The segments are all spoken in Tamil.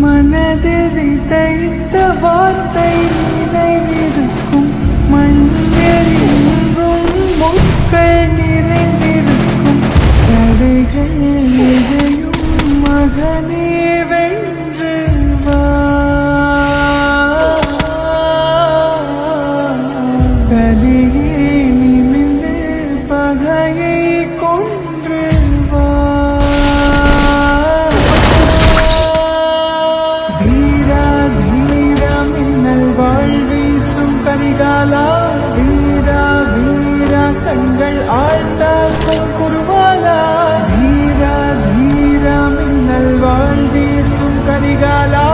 மனதில் விதைத்த வார்த்தை நினைவிருக்கும், மண்ணில் எங்கும் முட்கள் நிறைந்திருக்கும், தடைகள் எதையும் மகனே வென்று வா. கலியே நிமிர்ந்து பகையை கொன்று வா. வீரா வீரா மின்னல் வாழ்வீசும் கரிகாலா, வீரா வீரா கண்கள் ஆழ்த்தாக்கும் குருவாலா. வீரா வீரா மின்னல் வாழ்வீசும் கரிகாலா,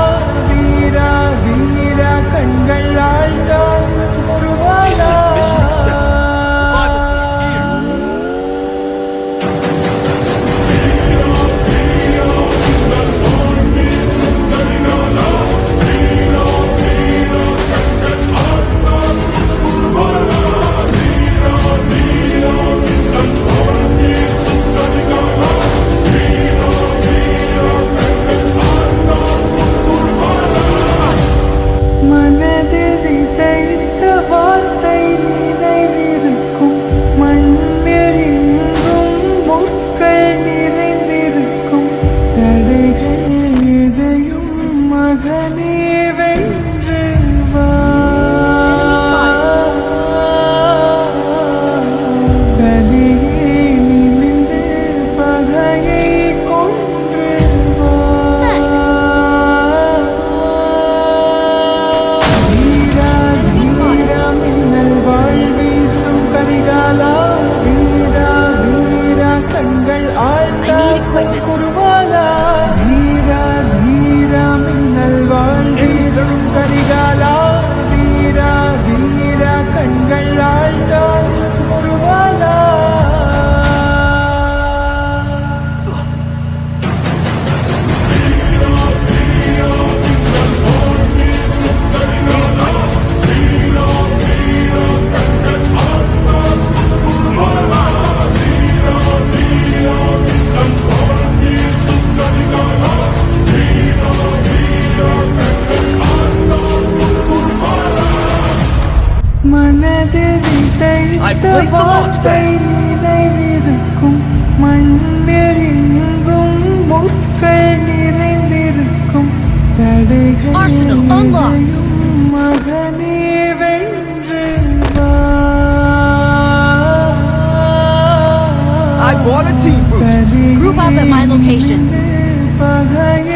வீரா வீரா கண்கள் ஆழ்த்தாக்கும் குருவாலா. Mission accepted. மனதில் விதைத்த வார்த்தை நினைவிருக்கும், மண்ணில் எங்கும் முட்கள் நிறைந்திருக்கும், தடைகள் எதையும் மகனே வென்று வா. கலியே நிமிர்ந்து பகையை கொன்று வா. வீரா வீரா மின்னல் வாழ்வீசும் கரிகாலா, வீரா வீரா கண்கள் ஆழ்த்தாக்கும் குருவாலா. வீரா வீரா மின்னல் வாழ்வீசும் கரிகாலா, வீரா வீரா கண்கள் ஆழ்த்தாக்கும் குருவாலா. மனதில் விதைத்த வார்த்தை நினைவிருக்கும், மண்ணில் எங்கும் முட்கள் நிறைந்திருக்கும், தடைகள் Arsenal unlocked. எதையும் மகனே வென்று வா. I bought a team boost. Group up at my location. பகையை